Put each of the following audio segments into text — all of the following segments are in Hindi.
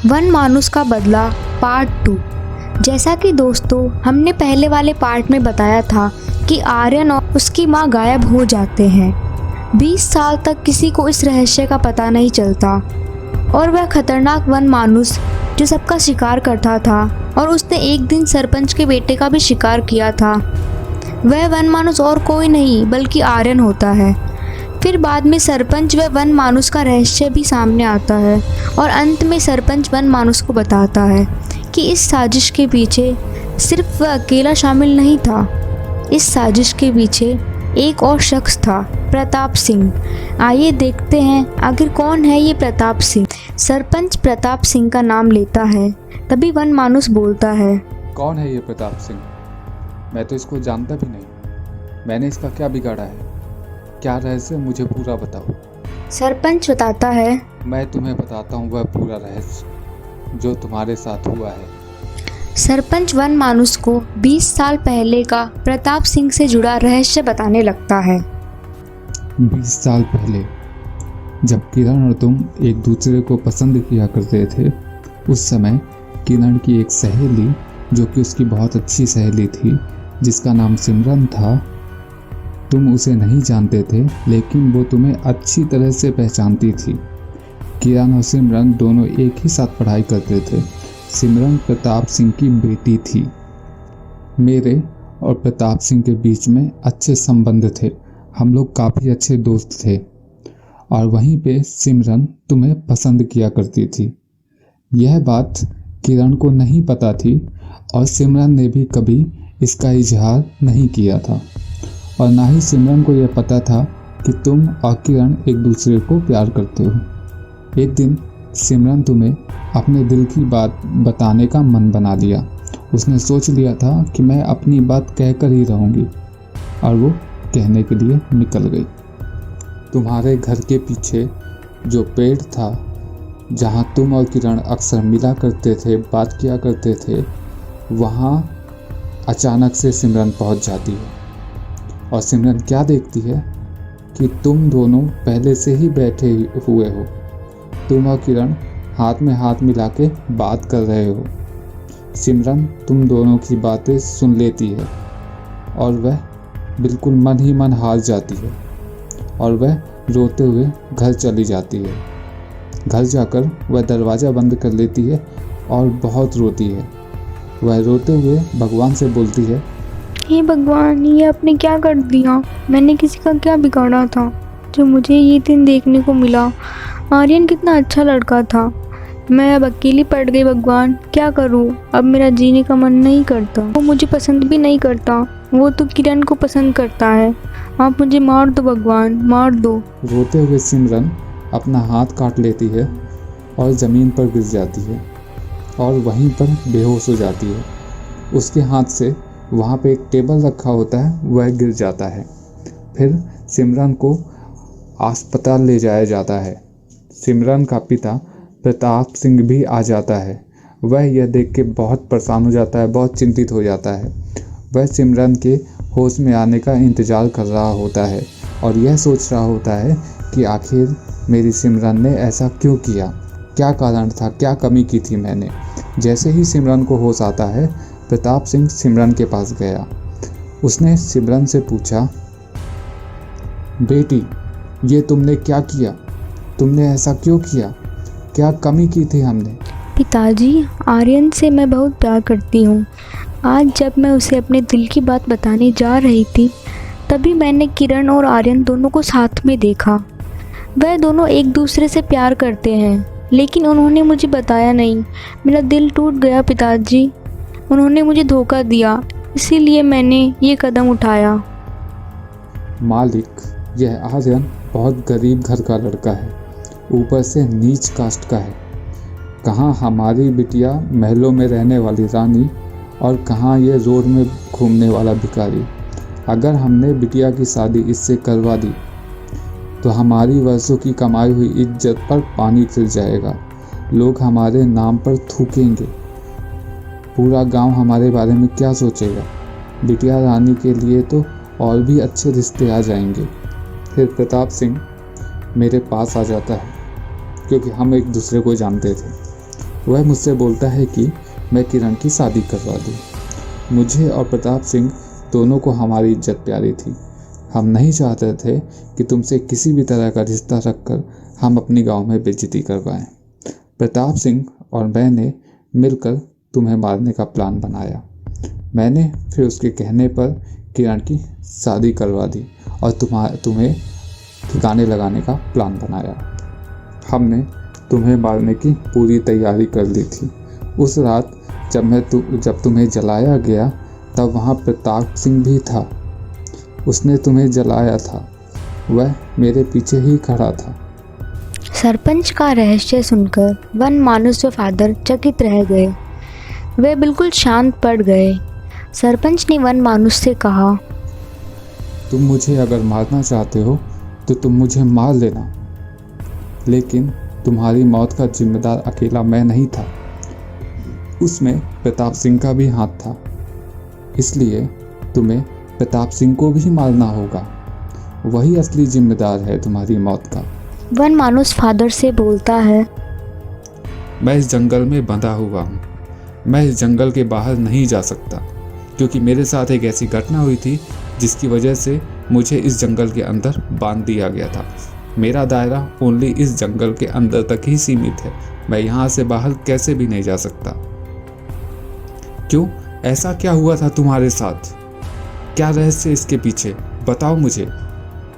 वन मानुस का बदला पार्ट 2। जैसा कि दोस्तों हमने पहले वाले पार्ट में बताया था कि आर्यन और उसकी मां गायब हो जाते हैं। 20 साल तक किसी को इस रहस्य का पता नहीं चलता और वह खतरनाक वन मानुस जो सबका शिकार करता था और उसने एक दिन सरपंच के बेटे का भी शिकार किया था, वह वन मानुस और कोई नहीं बल्कि आर्यन होता है। फिर बाद में सरपंच व वन मानुस का रहस्य भी सामने आता है और अंत में सरपंच वन मानुस को बताता है कि इस साजिश के पीछे सिर्फ वह अकेला शामिल नहीं था। इस साजिश के पीछे एक और शख्स था, प्रताप सिंह। आइए देखते हैं आखिर कौन है ये प्रताप सिंह। सरपंच प्रताप सिंह का नाम लेता है, तभी वन मानुस बोलता है, कौन है ये प्रताप सिंह? मैं तो इसको जानता भी नहीं। मैंने इसका क्या बिगाड़ा है? क्या रहस्य, मुझे पूरा बताओ। सरपंच बताता है, मैं तुम्हें बताता हूँ वह पूरा रहस्य जो तुम्हारे साथ हुआ है। सरपंच वन मानुस को 20 साल पहले का प्रताप सिंह से जुड़ा रहस्य बताने लगता है। 20 साल पहले जब किरण और तुम एक दूसरे को पसंद किया करते थे, उस समय किरण की एक सहेली, जो कि उसकी बहुत अच्छी सहेली थी, जिसका नाम सिमरन था, तुम उसे नहीं जानते थे लेकिन वो तुम्हें अच्छी तरह से पहचानती थी। किरण और सिमरन दोनों एक ही साथ पढ़ाई करते थे। सिमरन प्रताप सिंह की बेटी थी। मेरे और प्रताप सिंह के बीच में अच्छे संबंध थे, हम लोग काफ़ी अच्छे दोस्त थे। और वहीं पे सिमरन तुम्हें पसंद किया करती थी। यह बात किरण को नहीं पता थी और सिमरन ने भी कभी इसका इजहार नहीं किया था, और ना ही सिमरन को यह पता था कि तुम और किरण एक दूसरे को प्यार करते हो। एक दिन सिमरन तुम्हें अपने दिल की बात बताने का मन बना लिया। उसने सोच लिया था कि मैं अपनी बात कहकर ही रहूँगी, और वो कहने के लिए निकल गई। तुम्हारे घर के पीछे जो पेड़ था, जहाँ तुम और किरण अक्सर मिला करते थे, बात किया करते थे, वहाँ अचानक से सिमरन पहुँच जाती है। और सिमरन क्या देखती है कि तुम दोनों पहले से ही बैठे हुए हो। तुम और किरण हाथ में हाथ मिला के बात कर रहे हो। सिमरन तुम दोनों की बातें सुन लेती है और वह बिल्कुल मन ही मन हार जाती है और वह रोते हुए घर चली जाती है। घर जाकर वह दरवाज़ा बंद कर लेती है और बहुत रोती है। वह रोते हुए भगवान से बोलती है, हे भगवान, ये आपने क्या कर दिया? मैंने किसी का क्या बिगाड़ा था जो मुझे ये दिन देखने को मिला? आर्यन कितना अच्छा लड़का था, मैं अब अकेली पड़ गई। भगवान, क्या करूँ? अब मेरा जीने का मन नहीं करता। वो मुझे पसंद भी नहीं करता, वो तो किरण को पसंद करता है। आप मुझे मार दो भगवान, मार दो। रोते हुए सिमरन अपना हाथ काट लेती है और ज़मीन पर गिर जाती है और वहीं पर बेहोश हो जाती है। उसके हाथ से वहाँ पे एक टेबल रखा होता है, वह गिर जाता है। फिर सिमरन को अस्पताल ले जाया जाता है। सिमरन का पिता प्रताप सिंह भी आ जाता है। वह यह देख के बहुत परेशान हो जाता है, बहुत चिंतित हो जाता है। वह सिमरन के होश में आने का इंतज़ार कर रहा होता है और यह सोच रहा होता है कि आखिर मेरी सिमरन ने ऐसा क्यों किया, क्या कारण था, क्या कमी की थी मैंने। जैसे ही सिमरन को होश आता है, प्रताप सिंह सिमरन के पास गया। उसने सिमरन से पूछा, बेटी, ये तुमने क्या किया? तुमने ऐसा क्यों किया? क्या कमी की थी हमने? पिताजी, आर्यन से मैं बहुत प्यार करती हूँ। आज जब मैं उसे अपने दिल की बात बताने जा रही थी, तभी मैंने किरण और आर्यन दोनों को साथ में देखा। वह दोनों एक दूसरे से प्यार करते हैं, लेकिन उन्होंने मुझे बताया नहीं। मेरा दिल टूट गया पिताजी। उन्होंने मुझे धोखा दिया, इसीलिए मैंने ये कदम उठाया। मालिक, यह आर्यन बहुत गरीब घर का लड़का है, ऊपर से नीच कास्ट का है। कहाँ हमारी बिटिया महलों में रहने वाली रानी और कहाँ ये रोड में घूमने वाला भिखारी। अगर हमने बिटिया की शादी इससे करवा दी तो हमारी वर्षों की कमाई हुई इज्जत पर पानी फिर जाएगा। लोग हमारे नाम पर थूकेंगे। पूरा गांव हमारे बारे में क्या सोचेगा? बिटिया रानी के लिए तो और भी अच्छे रिश्ते आ जाएंगे। फिर प्रताप सिंह मेरे पास आ जाता है, क्योंकि हम एक दूसरे को जानते थे। वह मुझसे बोलता है कि मैं किरण की शादी करवा दूँ। मुझे और प्रताप सिंह दोनों को हमारी इज्जत प्यारी थी। हम नहीं चाहते थे कि तुमसे किसी भी तरह का रिश्ता रखकर हम अपनी गांव में बेइज्जती करवाएं। प्रताप सिंह और मैंने मिलकर तुम्हें मारने का प्लान बनाया। मैंने फिर उसके कहने पर किरण की शादी करवा दी और तुम्हें ठिकाने लगाने का प्लान बनाया। हमने तुम्हें मारने की पूरी तैयारी कर ली थी। उस रात जब तुम्हें जलाया गया तब वहाँ प्रताप सिंह भी था। उसने तुम्हें जलाया था। वह मेरे पीछे ही खड़ा था। सरपंच का रहस्य सुनकर वन मानुस व फादर चकित रह गए। वे बिल्कुल शांत पड़ गए। सरपंच ने वन मानुस से कहा, तुम मुझे अगर मारना चाहते हो तो तुम मुझे मार लेना, लेकिन तुम्हारी मौत का जिम्मेदार अकेला मैं नहीं था। उसमें प्रताप सिंह का भी हाथ था, इसलिए तुम्हें प्रताप सिंह को भी मारना होगा। वही असली जिम्मेदार है तुम्हारी मौत का। वन मानुस फादर से बोलता है, मैं इस जंगल में बंधा हुआ हूँ। मैं इस जंगल के बाहर नहीं जा सकता, क्योंकि मेरे साथ एक ऐसी घटना हुई थी जिसकी वजह से मुझे इस जंगल के अंदर बांध दिया गया था। मेरा दायरा ओनली इस जंगल के अंदर तक ही सीमित है। मैं यहाँ से बाहर कैसे भी नहीं जा सकता। क्यों? ऐसा क्या हुआ था तुम्हारे साथ? क्या रहस्य इसके पीछे? बताओ मुझे।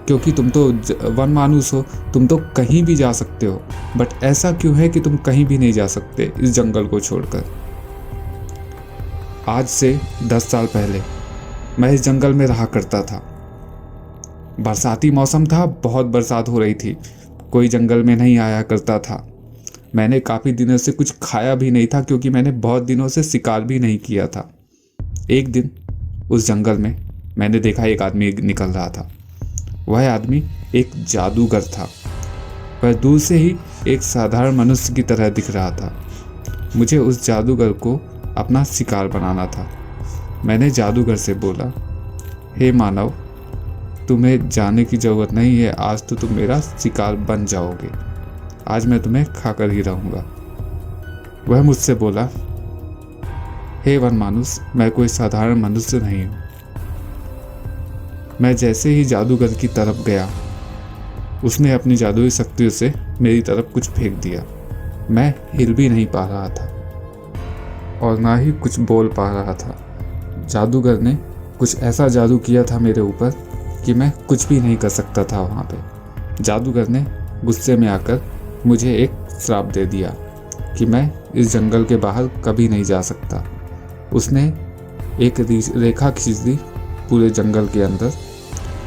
क्योंकि तुम तो वन मानुस हो, तुम तो कहीं भी जा सकते हो, बट ऐसा क्यों है कि तुम कहीं भी नहीं जा सकते इस जंगल को छोड़कर? आज से 10 साल पहले मैं इस जंगल में रहा करता था। बरसाती मौसम था, बहुत बरसात हो रही थी। कोई जंगल में नहीं आया करता था। मैंने काफ़ी दिनों से कुछ खाया भी नहीं था, क्योंकि मैंने बहुत दिनों से शिकार भी नहीं किया था। एक दिन उस जंगल में मैंने देखा एक आदमी निकल रहा था। वह आदमी एक जादूगर था। वह दूर से ही एक साधारण मनुष्य की तरह दिख रहा था। मुझे उस जादूगर को अपना शिकार बनाना था। मैंने जादूगर से बोला, हे मानव, तुम्हें जाने की ज़रूरत नहीं है। आज तो तुम मेरा शिकार बन जाओगे। आज मैं तुम्हें खाकर ही रहूँगा। वह मुझसे बोला, हे वन मानुस, मैं कोई साधारण मनुष्य नहीं हूँ। मैं जैसे ही जादूगर की तरफ गया, उसने अपनी जादुई शक्तियों से मेरी तरफ कुछ फेंक दिया। मैं हिल भी नहीं पा रहा था और ना ही कुछ बोल पा रहा था। जादूगर ने कुछ ऐसा जादू किया था मेरे ऊपर कि मैं कुछ भी नहीं कर सकता था वहाँ पे। जादूगर ने गुस्से में आकर मुझे एक श्राप दे दिया कि मैं इस जंगल के बाहर कभी नहीं जा सकता। उसने एक रेखा खींच दी पूरे जंगल के अंदर।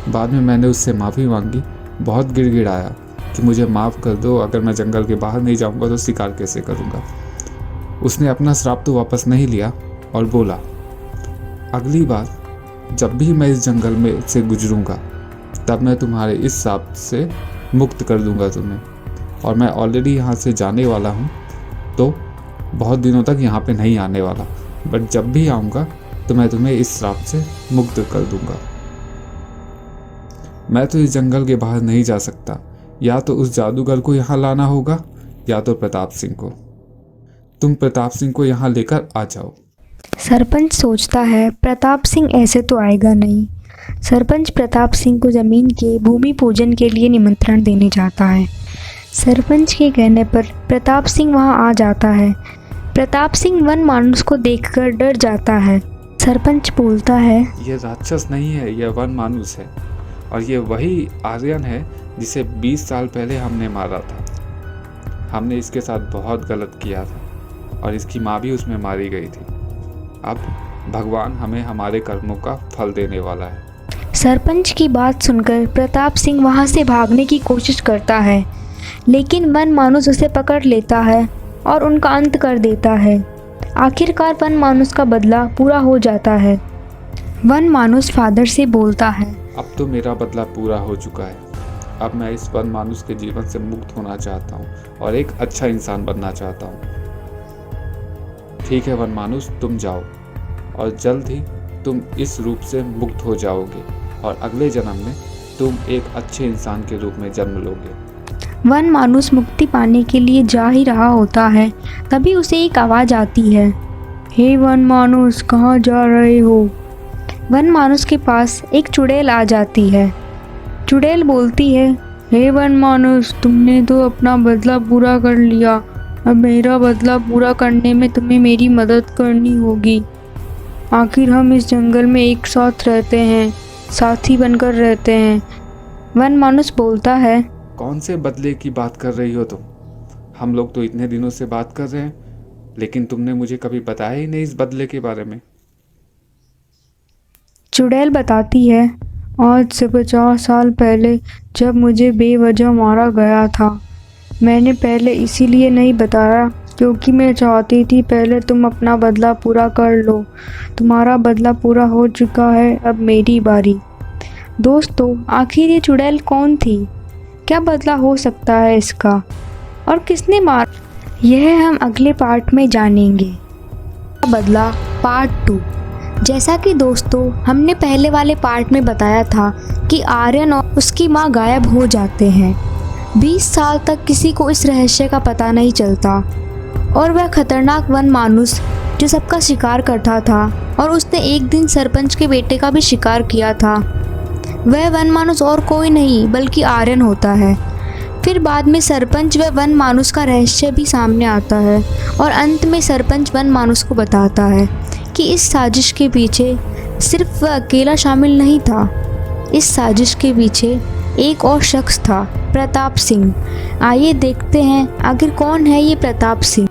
बाद में मैंने उससे माफ़ी मांगी, बहुत गिड़गिड़ाया कि मुझे माफ़ कर दो, अगर मैं जंगल के बाहर नहीं जाऊंगा तो शिकार कैसे करूंगा। उसने अपना श्राप तो वापस नहीं लिया और बोला, अगली बार जब भी मैं इस जंगल में से गुजरूंगा तब मैं तुम्हारे इस श्राप से मुक्त कर दूंगा तुम्हें। और मैं ऑलरेडी यहाँ से जाने वाला हूँ, तो बहुत दिनों तक यहाँ पे नहीं आने वाला, बट जब भी आऊँगा तो मैं तुम्हें इस श्राप से मुक्त कर दूंगा। मैं तो इस जंगल के बाहर नहीं जा सकता। या तो उस जादूगर को यहाँ लाना होगा या तो प्रताप सिंह को। तुम प्रताप सिंह को यहाँ लेकर आ जाओ। सरपंच सोचता है, प्रताप सिंह ऐसे तो आएगा नहीं। सरपंच प्रताप सिंह को ज़मीन के भूमि पूजन के लिए निमंत्रण देने जाता है। सरपंच के कहने पर प्रताप सिंह वहां आ जाता है। प्रताप सिंह वन मानुस को देखकर डर जाता है। सरपंच बोलता है, यह राक्षस नहीं है, यह वन मानुस है और ये वही आर्यन है जिसे 20 साल पहले हमने मारा था। हमने इसके साथ बहुत गलत किया था और इसकी माँ भी उसमें मारी गई थी। अब भगवान हमें हमारे कर्मों का फल देने वाला है। सरपंच की बात सुनकर प्रताप सिंह वहां से भागने की कोशिश करता है, लेकिन वन मानुस उसे पकड़ लेता है और उनका अंत कर देता है। आखिरकार वन मानुस का बदला पूरा हो जाता है। वन मानुस फादर से बोलता है, अब तो मेरा बदला पूरा हो चुका है। अब मैं इस वन मानुस के जीवन से मुक्त होना चाहता हूँ और एक अच्छा इंसान बनना चाहता हूँ। ठीक है वन मानुस, तुम जाओ और जल्द ही तुम इस रूप से मुक्त हो जाओगे और अगले जन्म में तुम एक अच्छे इंसान के रूप में जन्म लोगे। वन मानुस मुक्ति पाने के लिए जा ही रहा होता है, तभी उसे एक आवाज़ आती है। हे वन मानुस, कहाँ जा रहे हो? वन मानुस के पास एक चुड़ैल आ जाती है। चुड़ैल बोलती है, हे वन मानुस, तुमने तो अपना बदला पूरा कर लिया, अब मेरा बदला पूरा करने में तुम्हें मेरी मदद करनी होगी। आखिर हम इस जंगल में एक साथ रहते हैं, साथी बनकर रहते हैं। वन मानुस बोलता है, कौन से बदले की बात कर रही हो तुम? हम लोग तो इतने दिनों से बात कर रहे हैं, लेकिन तुमने मुझे कभी बताया ही नहीं इस बदले के बारे में। चुड़ैल बताती है, आज से 50 साल पहले जब मुझे बेवजह मारा गया था, मैंने पहले इसीलिए नहीं बताया क्योंकि मैं चाहती थी पहले तुम अपना बदला पूरा कर लो। तुम्हारा बदला पूरा हो चुका है, अब मेरी बारी। दोस्तों, आखिर ये चुड़ैल कौन थी? क्या बदला हो सकता है इसका? और किसने मार? यह हम अगले पार्ट में जानेंगे। बदला पार्ट 2। जैसा कि दोस्तों हमने पहले वाले पार्ट में बताया था कि आर्यन और उसकी माँ गायब हो जाते हैं। 20 साल तक किसी को इस रहस्य का पता नहीं चलता और वह खतरनाक वन मानुस जो सबका शिकार करता था और उसने एक दिन सरपंच के बेटे का भी शिकार किया था, वह वन मानुस और कोई नहीं बल्कि आर्यन होता है। फिर बाद में सरपंच व वन मानुस का रहस्य भी सामने आता है और अंत में सरपंच वन मानुस को बताता है कि इस साजिश के पीछे सिर्फ वह अकेला शामिल नहीं था। इस साजिश के पीछे एक और शख्स था, प्रताप सिंह। आइए देखते हैं आखिर कौन है ये प्रताप सिंह।